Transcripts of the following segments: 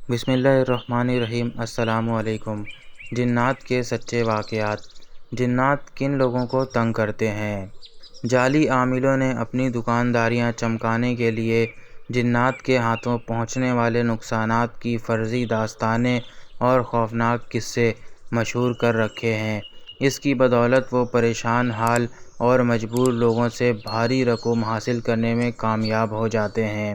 بسم اللہ الرحمن الرحیم۔ السلام علیکم۔ جنات کے سچے واقعات۔ جنات کن لوگوں کو تنگ کرتے ہیں؟ جعلی عاملوں نے اپنی دکانداریاں چمکانے کے لیے جنات کے ہاتھوں پہنچنے والے نقصانات کی فرضی داستانیں اور خوفناک قصے مشہور کر رکھے ہیں۔ اس کی بدولت وہ پریشان حال اور مجبور لوگوں سے بھاری رقوم حاصل کرنے میں کامیاب ہو جاتے ہیں۔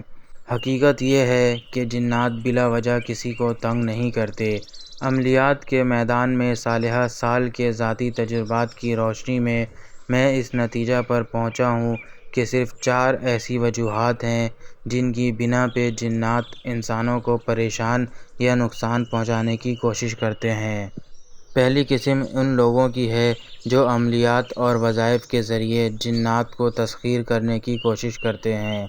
حقیقت یہ ہے کہ جنات بلا وجہ کسی کو تنگ نہیں کرتے۔ عملیات کے میدان میں سالہ سال کے ذاتی تجربات کی روشنی میں اس نتیجہ پر پہنچا ہوں کہ صرف 4 ایسی وجوہات ہیں جن کی بنا پہ جنات انسانوں کو پریشان یا نقصان پہنچانے کی کوشش کرتے ہیں۔ پہلی قسم ان لوگوں کی ہے جو عملیات اور وظائف کے ذریعے جنات کو تسخیر کرنے کی کوشش کرتے ہیں۔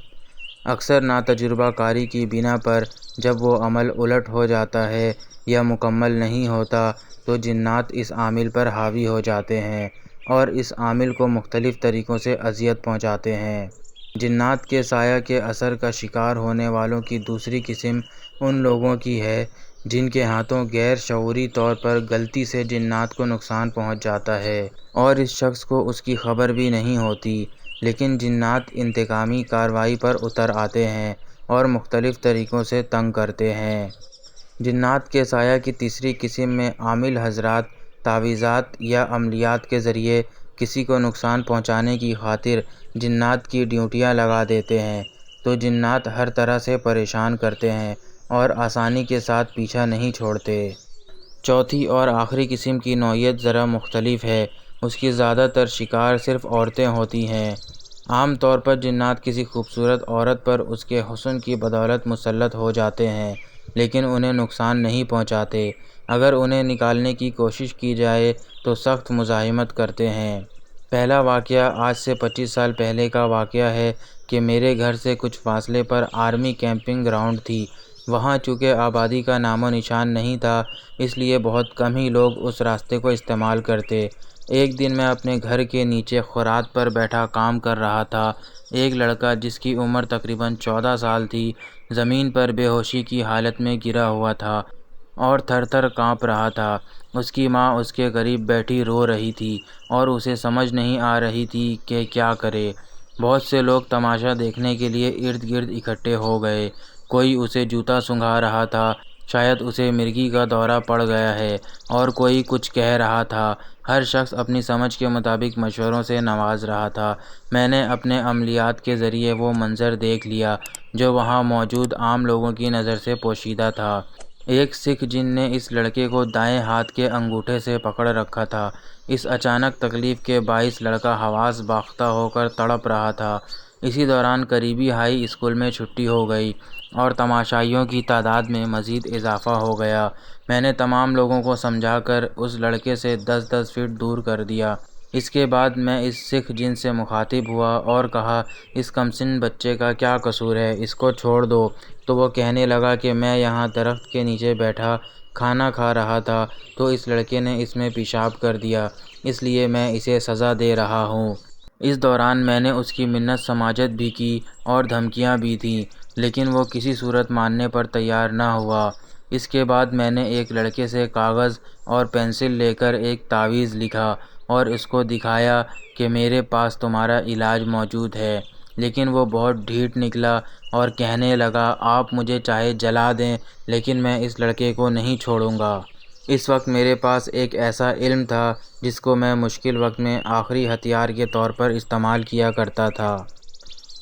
اکثر ناتجربہ کاری کی بنا پر جب وہ عمل الٹ ہو جاتا ہے یا مکمل نہیں ہوتا تو جنات اس عامل پر حاوی ہو جاتے ہیں اور اس عامل کو مختلف طریقوں سے اذیت پہنچاتے ہیں۔ جنات کے سایہ کے اثر کا شکار ہونے والوں کی دوسری قسم ان لوگوں کی ہے جن کے ہاتھوں غیر شعوری طور پر غلطی سے جنات کو نقصان پہنچ جاتا ہے اور اس شخص کو اس کی خبر بھی نہیں ہوتی، لیکن جنات انتقامی کارروائی پر اتر آتے ہیں اور مختلف طریقوں سے تنگ کرتے ہیں۔ جنات کے سایہ کی تیسری قسم میں عامل حضرات تعویذات یا عملیات کے ذریعے کسی کو نقصان پہنچانے کی خاطر جنات کی ڈیوٹیاں لگا دیتے ہیں، تو جنات ہر طرح سے پریشان کرتے ہیں اور آسانی کے ساتھ پیچھا نہیں چھوڑتے۔ چوتھی اور آخری قسم کی نوعیت ذرا مختلف ہے۔ اس کی زیادہ تر شکار صرف عورتیں ہوتی ہیں۔ عام طور پر جنات کسی خوبصورت عورت پر اس کے حسن کی بدولت مسلط ہو جاتے ہیں لیکن انہیں نقصان نہیں پہنچاتے۔ اگر انہیں نکالنے کی کوشش کی جائے تو سخت مزاحمت کرتے ہیں۔ پہلا واقعہ آج سے 25 سال پہلے کا واقعہ ہے کہ میرے گھر سے کچھ فاصلے پر آرمی کیمپنگ گراؤنڈ تھی۔ وہاں چونکہ آبادی کا نام و نشان نہیں تھا اس لیے بہت کم ہی لوگ اس راستے کو استعمال کرتے۔ ایک دن میں اپنے گھر کے نیچے خرات پر بیٹھا کام کر رہا تھا۔ ایک لڑکا جس کی عمر تقریباً 14 سال تھی زمین پر بے ہوشی کی حالت میں گرا ہوا تھا اور تھر تھر کانپ رہا تھا۔ اس کی ماں اس کے قریب بیٹھی رو رہی تھی اور اسے سمجھ نہیں آ رہی تھی کہ کیا کرے۔ بہت سے لوگ تماشا دیکھنے کے لیے ارد گرد اکٹھے ہو گئے۔ کوئی اسے جوتا سنگھا رہا تھا، شاید اسے مرگی کا دورہ پڑ گیا ہے، اور کوئی کچھ کہہ رہا تھا۔ ہر شخص اپنی سمجھ کے مطابق مشوروں سے نواز رہا تھا۔ میں نے اپنے عملیات کے ذریعے وہ منظر دیکھ لیا جو وہاں موجود عام لوگوں کی نظر سے پوشیدہ تھا۔ ایک سکھ جن نے اس لڑکے کو دائیں ہاتھ کے انگوٹھے سے پکڑ رکھا تھا۔ اس اچانک تکلیف کے باعث لڑکا حواس باختہ ہو کر تڑپ رہا تھا۔ اسی دوران قریبی ہائی اسکول میں چھٹی ہو گئی اور تماشائیوں کی تعداد میں مزید اضافہ ہو گیا۔ میں نے تمام لوگوں کو سمجھا کر اس لڑکے سے 10-10 فٹ دور کر دیا۔ اس کے بعد میں اس سکھ جن سے مخاطب ہوا اور کہا، اس کمسن بچے کا کیا قصور ہے، اس کو چھوڑ دو۔ تو وہ کہنے لگا کہ میں یہاں درخت کے نیچے بیٹھا کھانا کھا رہا تھا تو اس لڑکے نے اس میں پیشاب کر دیا، اس لیے میں اسے سزا دے رہا ہوں۔ اس دوران میں نے اس کی منت سماجت بھی کی اور دھمکیاں بھی دیں لیکن وہ کسی صورت ماننے پر تیار نہ ہوا۔ اس کے بعد میں نے ایک لڑکے سے کاغذ اور پنسل لے کر ایک تعویذ لکھا اور اس کو دکھایا کہ میرے پاس تمہارا علاج موجود ہے، لیکن وہ بہت ڈھیٹ نکلا اور کہنے لگا آپ مجھے چاہے جلا دیں لیکن میں اس لڑکے کو نہیں چھوڑوں گا۔ اس وقت میرے پاس ایک ایسا علم تھا جس کو میں مشکل وقت میں آخری ہتھیار کے طور پر استعمال کیا کرتا تھا۔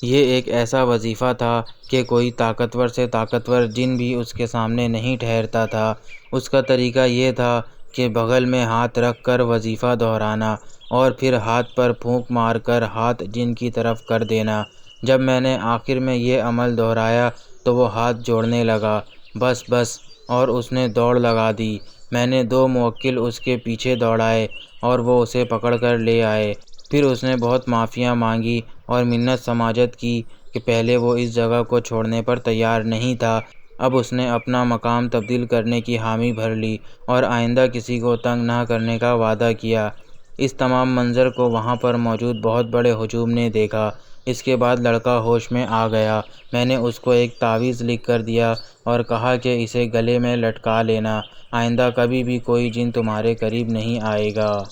یہ ایک ایسا وظیفہ تھا کہ کوئی طاقتور سے طاقتور جن بھی اس کے سامنے نہیں ٹھہرتا تھا۔ اس کا طریقہ یہ تھا کہ بغل میں ہاتھ رکھ کر وظیفہ دہرانا اور پھر ہاتھ پر پھونک مار کر ہاتھ جن کی طرف کر دینا۔ جب میں نے آخر میں یہ عمل دہرایا تو وہ ہاتھ جوڑنے لگا، بس بس، اور اس نے دوڑ لگا دی۔ میں نے 2 موکل اس کے پیچھے دوڑائے اور وہ اسے پکڑ کر لے آئے۔ پھر اس نے بہت معافیاں مانگی اور منت سماجت کی کہ پہلے وہ اس جگہ کو چھوڑنے پر تیار نہیں تھا، اب اس نے اپنا مقام تبدیل کرنے کی حامی بھر لی اور آئندہ کسی کو تنگ نہ کرنے کا وعدہ کیا۔ اس تمام منظر کو وہاں پر موجود بہت بڑے ہجوم نے دیکھا۔ اس کے بعد لڑکا ہوش میں آ گیا۔ میں نے اس کو ایک تعویذ لکھ کر دیا اور کہا کہ اسے گلے میں لٹکا لینا، آئندہ کبھی بھی کوئی جن تمہارے قریب نہیں آئے گا۔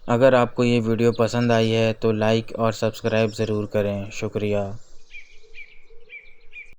اگر آپ کو یہ ویڈیو پسند آئی ہے تو لائک اور سبسکرائب ضرور کریں۔ شکریہ۔